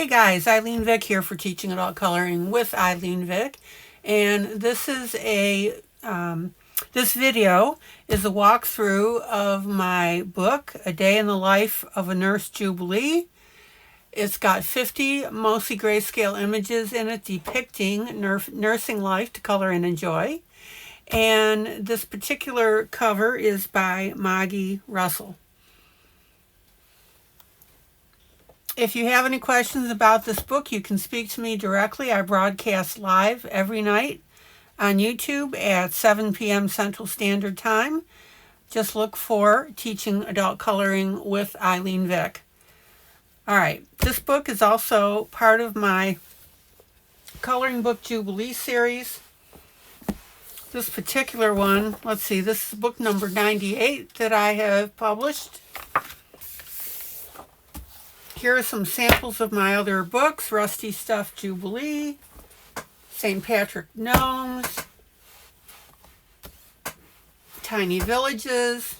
Hey guys, ILene Vick here for Teaching Adult Coloring with ILene Vick, and this is this video is a walkthrough of my book, A Day in the Life of a Nurse Jubilee. It's got 50 mostly grayscale images in it depicting nursing life to color and enjoy, and this particular cover is by Maggie Russell. If you have any questions about this book, you can speak to me directly. I broadcast live every night on YouTube at 7 p.m. Central Standard Time. Just look for Teaching Adult Coloring with ILene Vick. All right, this book is also part of my Coloring Book Jubilee series. This particular one, let's see, this is book number 98 that I have published. Here are some samples of my other books: Rusty Stuff Jubilee, St. Patrick Gnomes, Tiny Villages,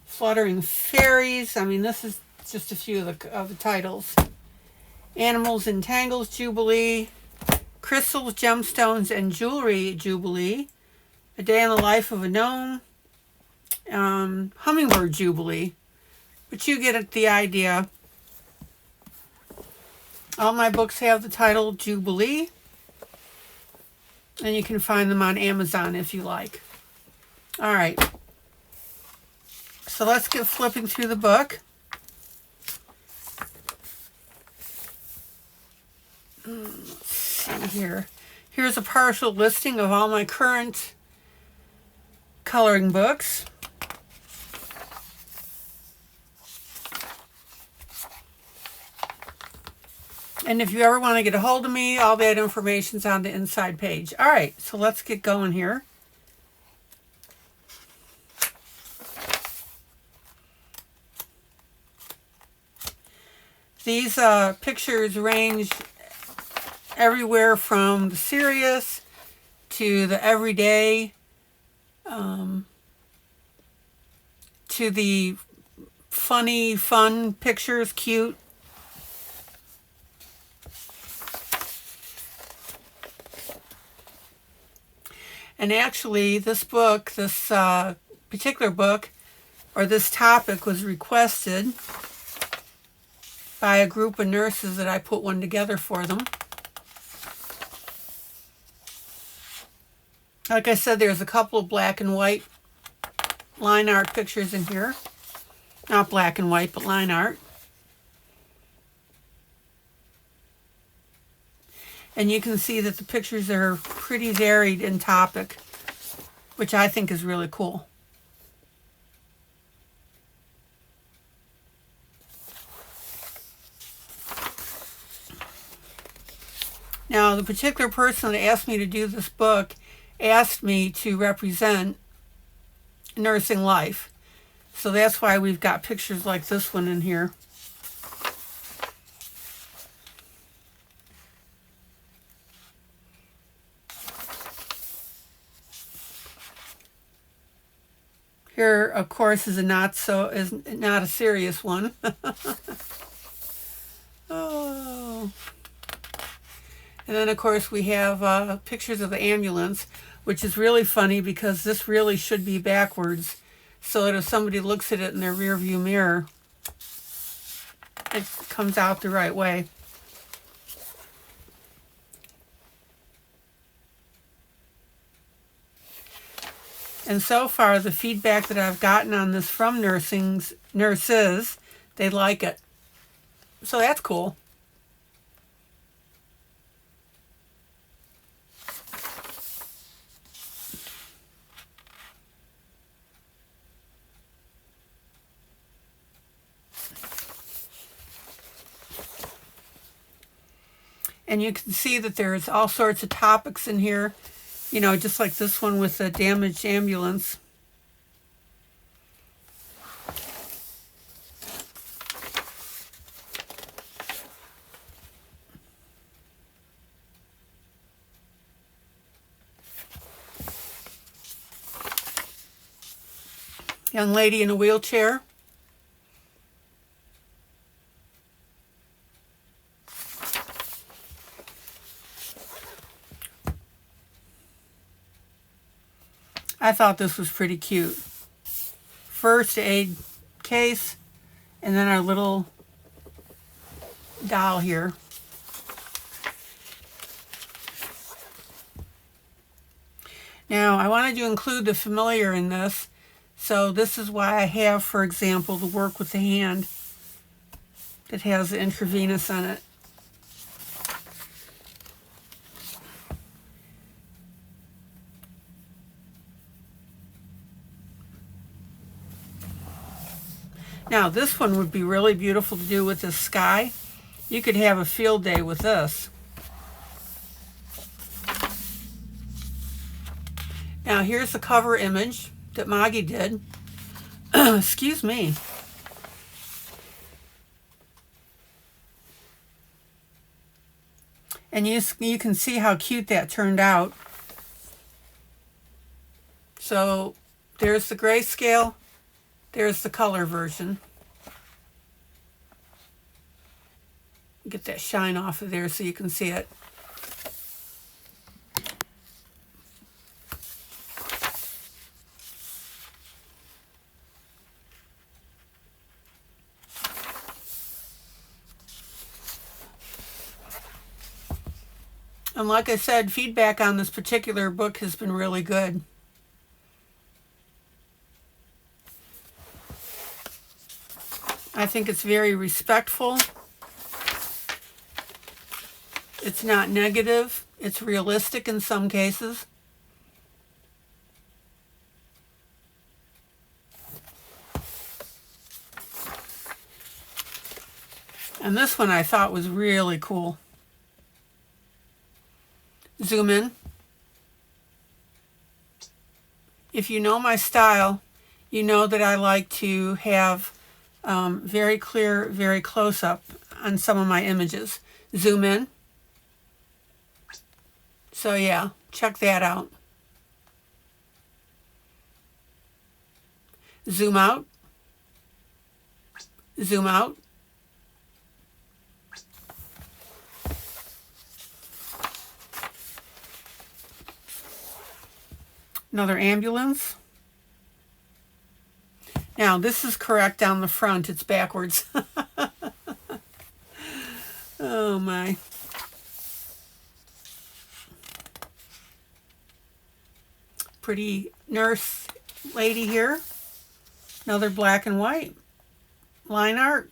Fluttering Fairies. I mean, this is just a few of the titles. Animals and Tangles Jubilee, Crystals, Gemstones, and Jewelry Jubilee, A Day in the Life of a Gnome, Hummingbird Jubilee. But you get the idea. All my books have the title Jubilee, and you can find them on Amazon if you like. All right, so let's get flipping through the book. Let's see here. Here's a partial listing of all my current coloring books. And if you ever want to get a hold of me, all that information's on the inside page. All right, so let's get going here. These pictures range everywhere from the serious to the everyday, to the funny, fun pictures, cute. And actually, this book, this particular book, or this topic, was requested by a group of nurses that I put one together for them. Like I said, there's a couple of black and white line art pictures in here. Not black and white, but line art. And you can see that the pictures are pretty varied in topic, which I think is really cool. Now, the particular person that asked me to do this book asked me to represent nursing life. So that's why we've got pictures like this one in here. Here, of course, is not a serious one. Oh. And then, of course, we have pictures of the ambulance, which is really funny because this really should be backwards, so that if somebody looks at it in their rear view mirror, it comes out the right way. And so far, the feedback that I've gotten on this from nurses, they like it. So that's cool. And you can see that there's all sorts of topics in here. You know, just like this one with the damaged ambulance. Young lady in a wheelchair. I thought this was pretty cute. First aid case, and then our little doll here. Now, I wanted to include the familiar in this, so this is why I have, for example, the work with the hand that has the intravenous on it. Now, this one would be really beautiful to do with the sky. You could have a field day with this. Now, here's the cover image that Maggie did. Excuse me. And you can see how cute that turned out. So, there's the grayscale. There's the color version. Get that shine off of there so you can see it. And like I said, feedback on this particular book has been really good. I think it's very respectful. It's not negative. It's realistic in some cases. And this one I thought was really cool. Zoom in. If you know my style, you know that I like to have very clear, very close up on some of my images. Zoom in. So yeah, check that out. Zoom out. Zoom out. Another ambulance. Now, this is correct down the front. It's backwards. Oh, my. Pretty nurse lady here. Another black and white. Line art.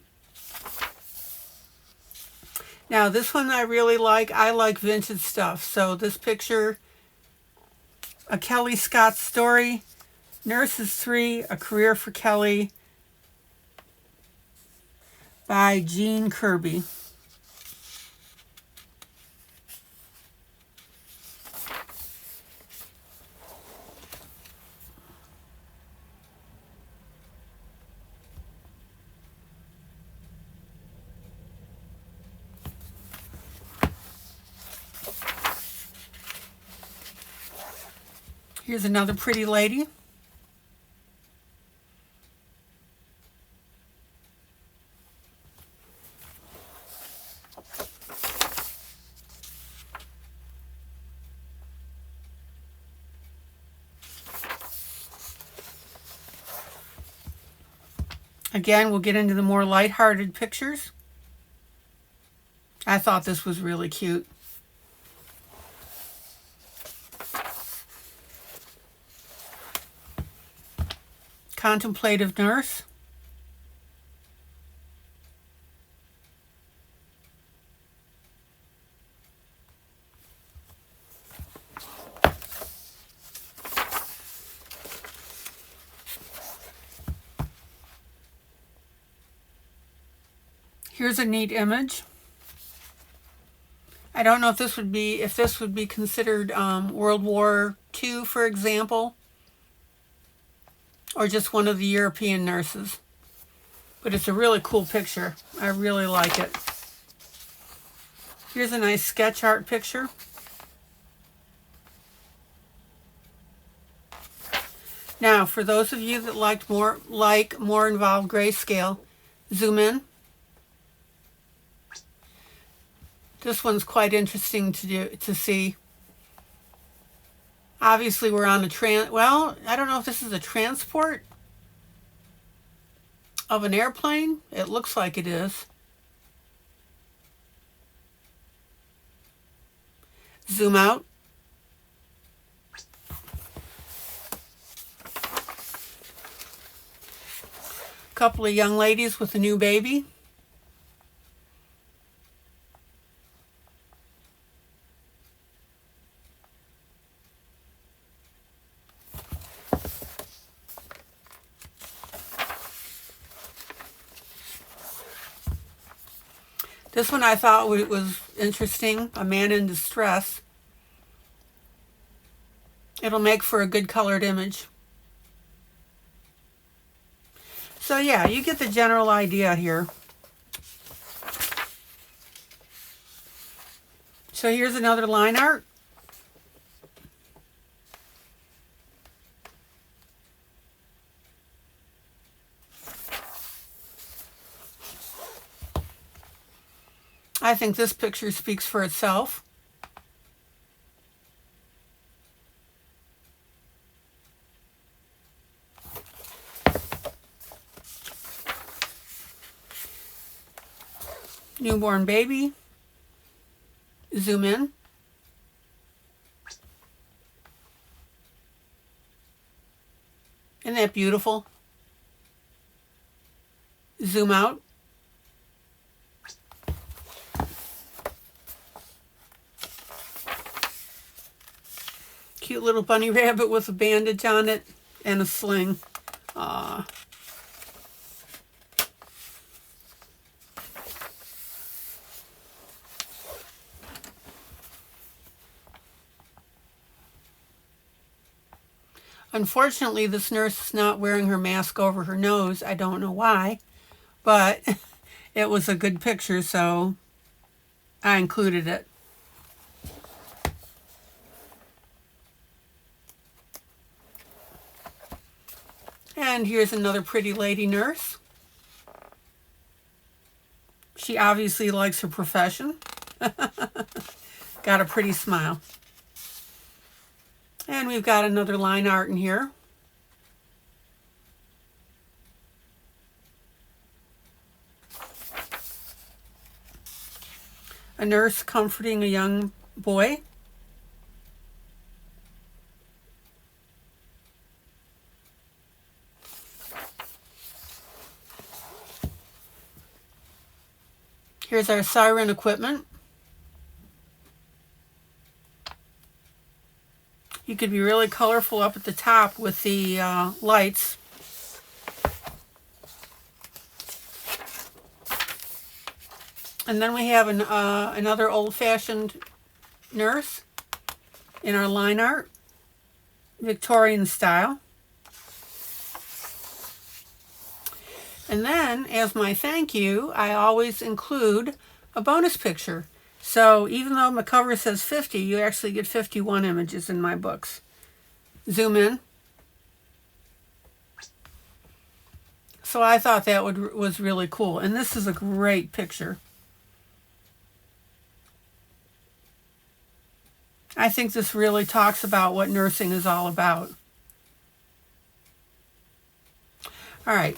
Now, this one I really like. I like vintage stuff. So, this picture, A Kelly Scott Story. Nurses 3, A Career for Kelly by Jean Kirby. Here's another pretty lady. Again, we'll get into the more lighthearted pictures. I thought this was really cute. Contemplative nurse. Here's a neat image. I don't know if this would be considered World War II, for example, or just one of the European nurses. But it's a really cool picture. I really like it. Here's a nice sketch art picture. Now, for those of you that like more involved grayscale, zoom in. This one's quite interesting to see. Obviously, we're on a well, I don't know if this is a transport of an airplane. It looks like it is. Zoom out. A couple of young ladies with a new baby. This one I thought was interesting, a man in distress. It'll make for a good colored image. So yeah, you get the general idea here. So here's another line art. I think this picture speaks for itself. Newborn baby. Zoom in. Isn't that beautiful? Zoom out. Cute little bunny rabbit with a bandage on it and a sling. Aww. Unfortunately, this nurse is not wearing her mask over her nose. I don't know why, but it was a good picture, so I included it. And here's another pretty lady nurse. She obviously likes her profession. Got a pretty smile. And we've got another line art in here. A nurse comforting a young boy. Here's our siren equipment. You could be really colorful up at the top with the lights. And then we have another old-fashioned nurse in our line art, Victorian style. And then, as my thank you, I always include a bonus picture. So even though my cover says 50, you actually get 51 images in my books. Zoom in. So I thought that was really cool. And this is a great picture. I think this really talks about what nursing is all about. All right.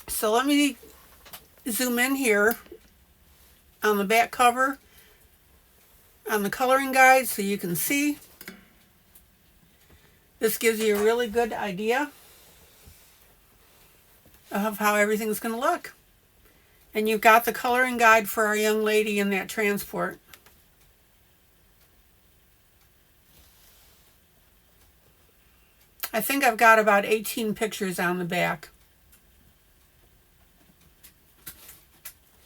So let me zoom in here on the back cover on the coloring guide so you can see. This gives you a really good idea of how everything's going to look. And you've got the coloring guide for our young lady in that transport. I think I've got about 18 pictures on the back.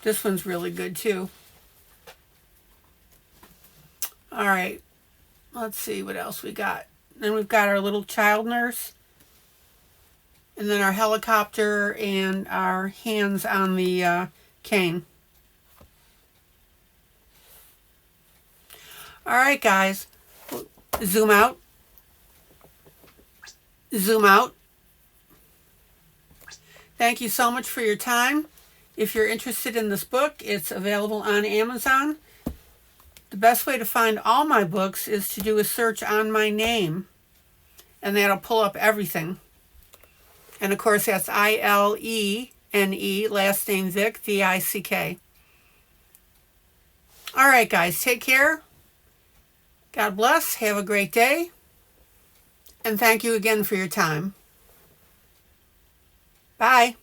This one's really good too. All right, let's see what else we got. Then we've got our little child nurse, and then our helicopter and our hands on the cane. All right, guys, zoom out. Zoom out. Thank you so much for your time. If you're interested in this book, it's available on Amazon. The best way to find all my books is to do a search on my name, and that'll pull up everything. And of course, that's ILene, last name Vick, Vick. All right, guys, take care. God bless. Have a great day. And thank you again for your time. Bye.